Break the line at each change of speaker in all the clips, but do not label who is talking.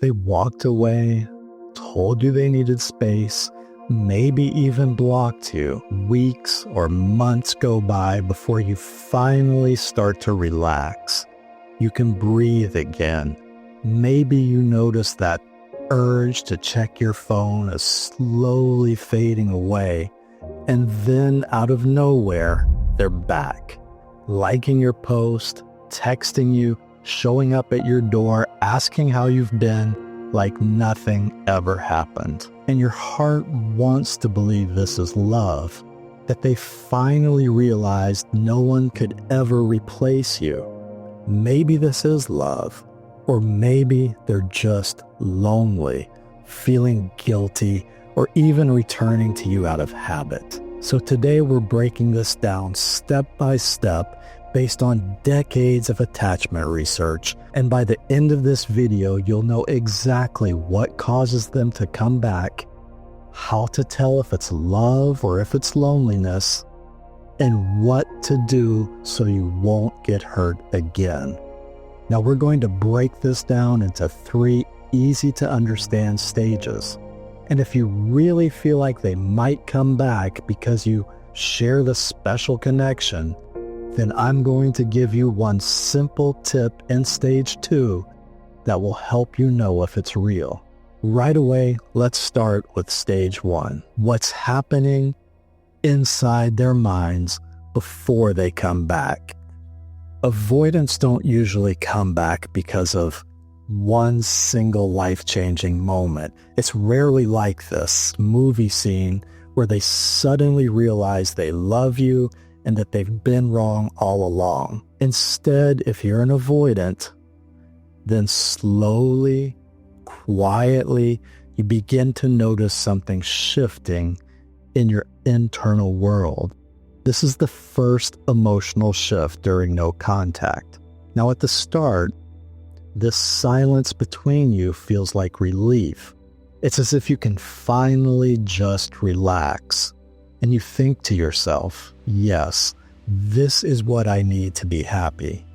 They walked away, told you they needed space, maybe even blocked you. Weeks or months go by before you finally start to relax. You can breathe again. Maybe you notice that urge to check your phone is slowly fading away, and then out of nowhere, they're back, liking your post, texting you, showing up at your door, asking how you've been, like nothing ever happened. And your heart wants to believe this is love, that they finally realized no one could ever replace you. Maybe this is love, or maybe they're just lonely, feeling guilty, or even returning to you out of habit. So today we're breaking this down step by step based on decades of attachment research, and by the end of this video, you'll know exactly what causes them to come back, how to tell if it's love or if it's loneliness, and what to do so you won't get hurt again. Now we're going to break this down into 3 easy to understand stages. And if you really feel like they might come back because you share the special connection, then I'm going to give you one simple tip in stage 2 that will help you know if it's real. Right away, let's start with stage 1. What's happening inside their minds before they come back. Avoidants don't usually come back because of one single life-changing moment. It's rarely like this movie scene where they suddenly realize they love you and that they've been wrong all along. Instead, if you're an avoidant, then slowly, quietly, you begin to notice something shifting in your internal world. This is the first emotional shift during no contact. Now at the start, this silence between you feels like relief. It's as if you can finally just relax. And you think to yourself, yes, this is what I need to be happy.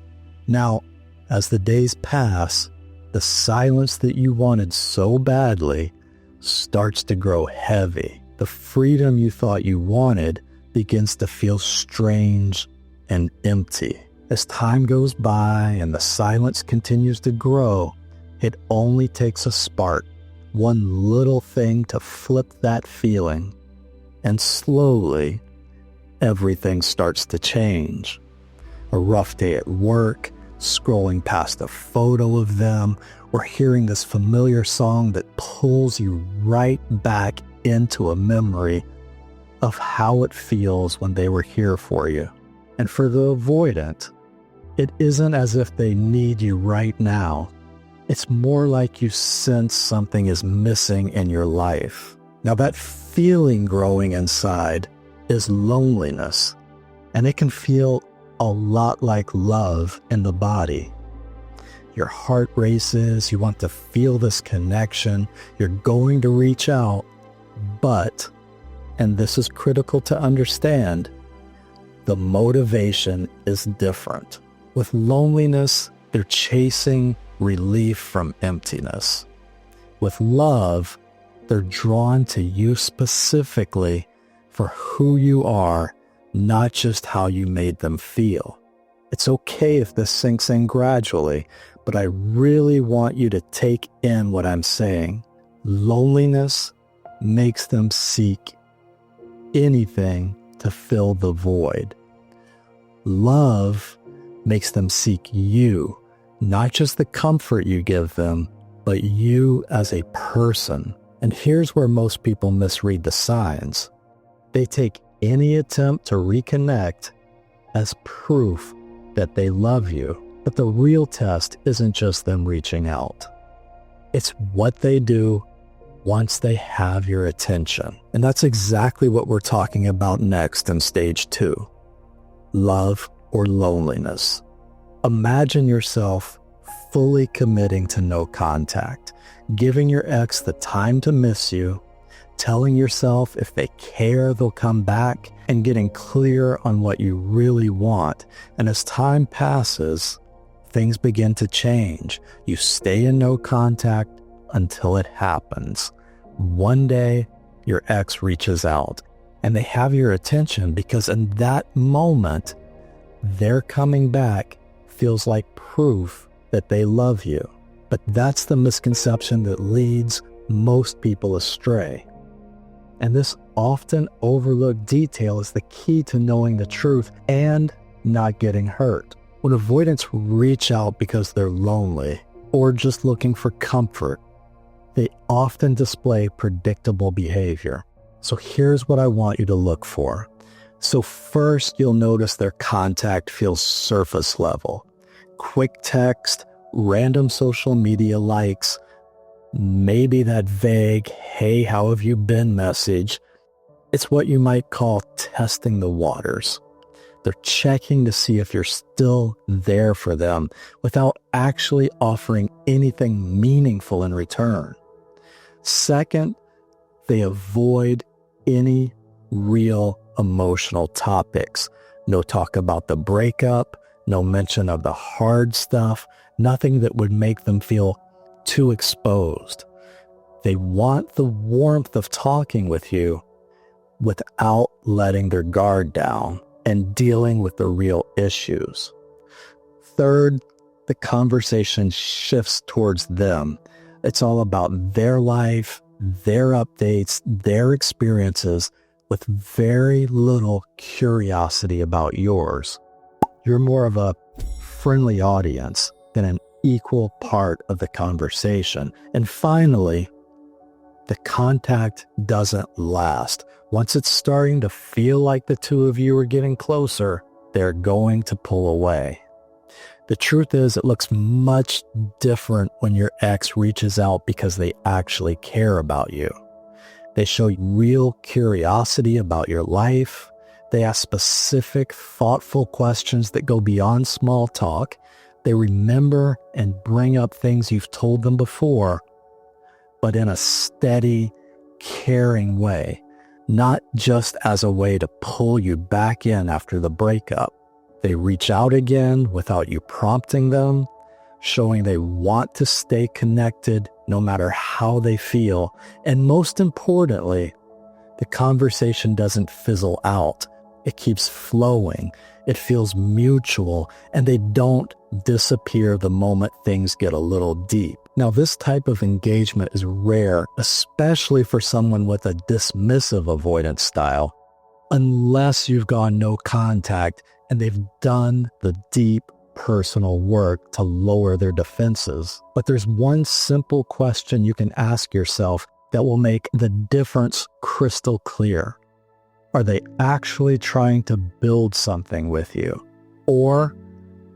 Now, as the days pass, the silence that you wanted so badly starts to grow heavy. The freedom you thought you wanted begins to feel strange and empty. As time goes by and the silence continues to grow, it only takes a spark, one little thing to flip that feeling. And slowly, everything starts to change. A rough day at work, scrolling past a photo of them, or hearing this familiar song that pulls you right back into a memory of how it feels when they were here for you. And for the avoidant, it isn't as if they need you right now. It's more like you sense something is missing in your life. Now that feeling growing inside is loneliness, and it can feel a lot like love in the body. Your heart races, you want to feel this connection, you're going to reach out, but, and this is critical to understand, the motivation is different. With loneliness, they're chasing relief from emptiness. With love, they're drawn to you specifically for who you are, not just how you made them feel. It's okay if this sinks in gradually, but I really want you to take in what I'm saying. Loneliness makes them seek anything to fill the void. Love makes them seek you, not just the comfort you give them, but you as a person. And here's where most people misread the signs. They take any attempt to reconnect as proof that they love you. But the real test isn't just them reaching out. It's what they do once they have your attention. And that's exactly what we're talking about next in stage 2. Love or loneliness. Imagine yourself fully committing to no contact, giving your ex the time to miss you, telling yourself if they care, they'll come back, and getting clear on what you really want. And as time passes, things begin to change. You stay in no contact, until it happens. One day, your ex reaches out and they have your attention because in that moment, their coming back feels like proof that they love you. But that's the misconception that leads most people astray. And this often overlooked detail is the key to knowing the truth and not getting hurt. When avoidants reach out because they're lonely or just looking for comfort, they often display predictable behavior. So here's what I want you to look for. So first, you'll notice their contact feels surface level. Quick text, random social media likes, maybe that vague, "Hey, how have you been?" message. It's what you might call testing the waters. They're checking to see if you're still there for them without actually offering anything meaningful in return. Second, they avoid any real emotional topics. No talk about the breakup, no mention of the hard stuff, nothing that would make them feel too exposed. They want the warmth of talking with you without letting their guard down and dealing with the real issues. Third, the conversation shifts towards them. It's all about their life, their updates, their experiences, with very little curiosity about yours. You're more of a friendly audience than an equal part of the conversation. And finally, the contact doesn't last. Once it's starting to feel like the two of you are getting closer, they're going to pull away. The truth is, it looks much different when your ex reaches out because they actually care about you. They show real curiosity about your life. They ask specific, thoughtful questions that go beyond small talk. They remember and bring up things you've told them before, but in a steady, caring way, not just as a way to pull you back in after the breakup. They reach out again without you prompting them, showing they want to stay connected no matter how they feel. And most importantly, the conversation doesn't fizzle out. It keeps flowing. It feels mutual, and they don't disappear the moment things get a little deep. Now, this type of engagement is rare, especially for someone with a dismissive avoidance style, unless you've gone no contact and they've done the deep personal work to lower their defenses. But there's one simple question you can ask yourself that will make the difference crystal clear. Are they actually trying to build something with you? Or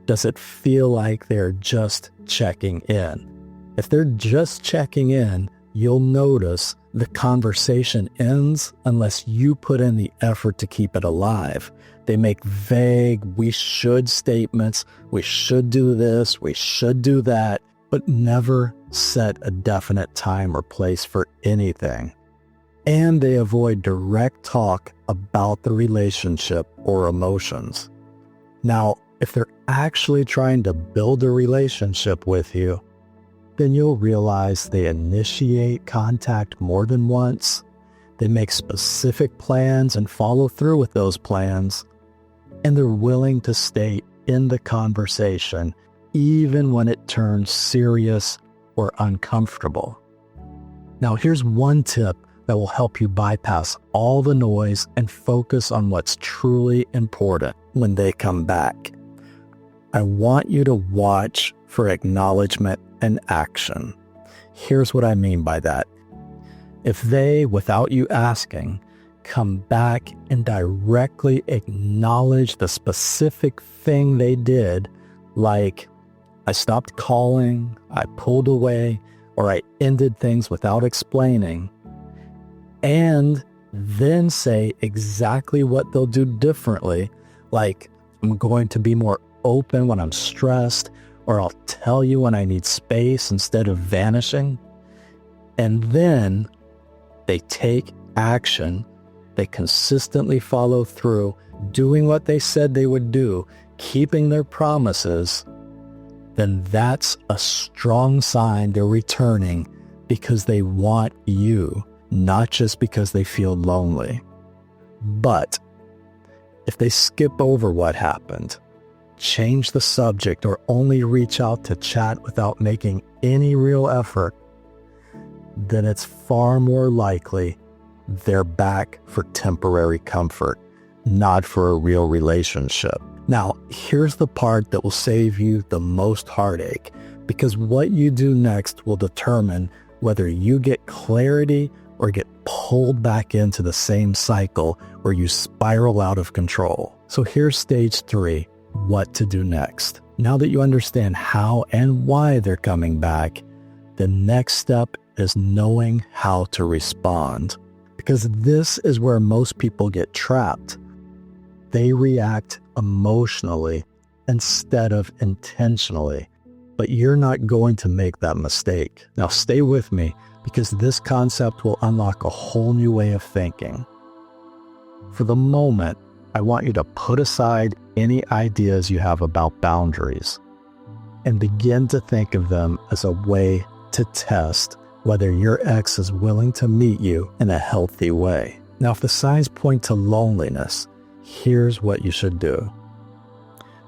does it feel like they're just checking in? If they're just checking in, you'll notice the conversation ends unless you put in the effort to keep it alive. They make vague, "we should" statements. We should do this, we should do that, but never set a definite time or place for anything. And they avoid direct talk about the relationship or emotions. Now, if they're actually trying to build a relationship with you, then you'll realize they initiate contact more than once. They make specific plans and follow through with those plans. And they're willing to stay in the conversation even when it turns serious or uncomfortable. Now, here's one tip that will help you bypass all the noise and focus on what's truly important when they come back. I want you to watch for acknowledgement and action. Here's what I mean by that. If they, without you asking, come back and directly acknowledge the specific thing they did, like, "I stopped calling, I pulled away, or I ended things without explaining," and then say exactly what they'll do differently, like, "I'm going to be more open when I'm stressed," or "I'll tell you when I need space," instead of vanishing. And then they take action. They consistently follow through, doing what they said they would do, keeping their promises, then that's a strong sign they're returning, because they want you, not just because they feel lonely. But if they skip over what happened, change the subject, or only reach out to chat without making any real effort, then it's far more likely they're back for temporary comfort, not for a real relationship. Now, here's the part that will save you the most heartache, because what you do next will determine whether you get clarity or get pulled back into the same cycle where you spiral out of control. So here's stage 3, what to do next. Now that you understand how and why they're coming back, the next step is knowing how to respond. Because this is where most people get trapped. They react emotionally instead of intentionally. But you're not going to make that mistake. Now stay with me, because this concept will unlock a whole new way of thinking. For the moment, I want you to put aside any ideas you have about boundaries and begin to think of them as a way to test whether your ex is willing to meet you in a healthy way. Now, if the signs point to loneliness, here's what you should do.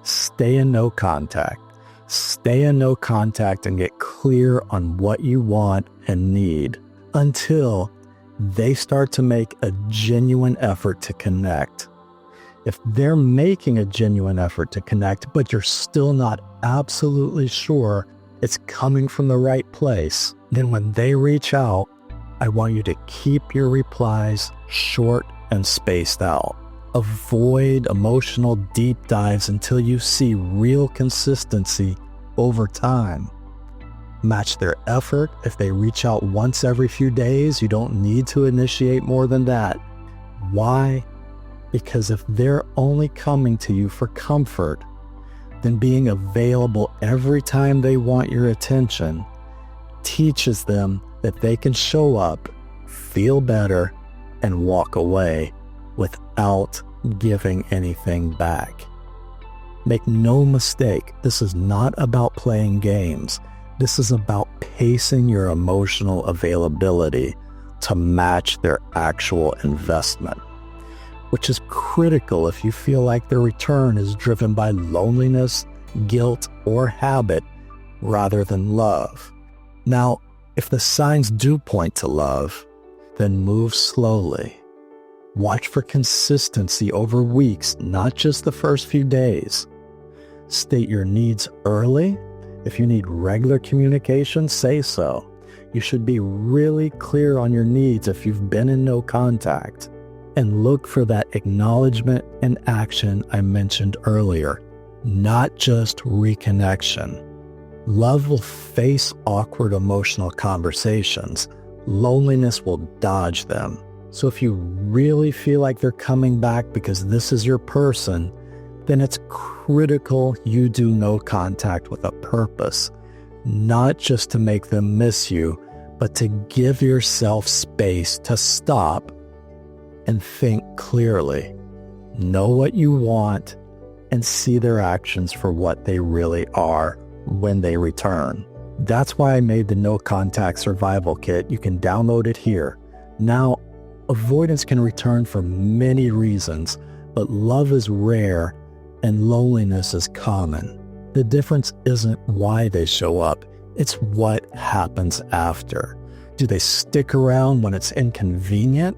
Stay in no contact. Stay in no contact and get clear on what you want and need until they start to make a genuine effort to connect. If they're making a genuine effort to connect, but you're still not absolutely sure it's coming from the right place, then when they reach out, I want you to keep your replies short and spaced out. Avoid emotional deep dives until you see real consistency over time. Match their effort. If they reach out once every few days, you don't need to initiate more than that. Why? Because if they're only coming to you for comfort, then being available every time they want your attention teaches them that they can show up, feel better, and walk away without giving anything back. Make no mistake, this is not about playing games. This is about pacing your emotional availability to match their actual investment, which is critical if you feel like their return is driven by loneliness, guilt, or habit rather than love. Now, if the signs do point to love, then move slowly. Watch for consistency over weeks, not just the first few days. State your needs early. If you need regular communication, say so. You should be really clear on your needs if you've been in no contact. And look for that acknowledgement and action I mentioned earlier, not just reconnection. Love will face awkward emotional conversations. Loneliness will dodge them. So if you really feel like they're coming back because this is your person, then it's critical you do no contact with a purpose, not just to make them miss you, but to give yourself space to stop and think clearly. Know what you want and see their actions for what they really are when they return. That's why I made the No Contact Survival Kit. You can download it here. Now, avoidance can return for many reasons, but love is rare and loneliness is common. The difference isn't why they show up, it's what happens after. Do they stick around when it's inconvenient?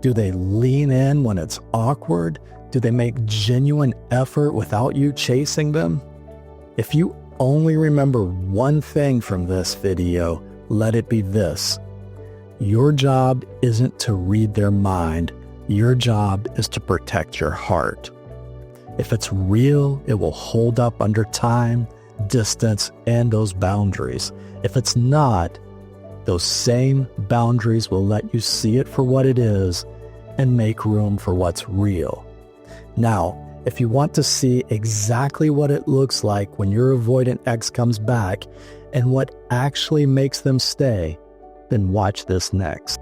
Do they lean in when it's awkward? Do they make genuine effort without you chasing them? If you only remember one thing from this video, let it be this. Your job isn't to read their mind. Your job is to protect your heart. If it's real, it will hold up under time, distance, and those boundaries. If it's not, those same boundaries will let you see it for what it is and make room for what's real. Now, if you want to see exactly what it looks like when your avoidant ex comes back and what actually makes them stay, then watch this next.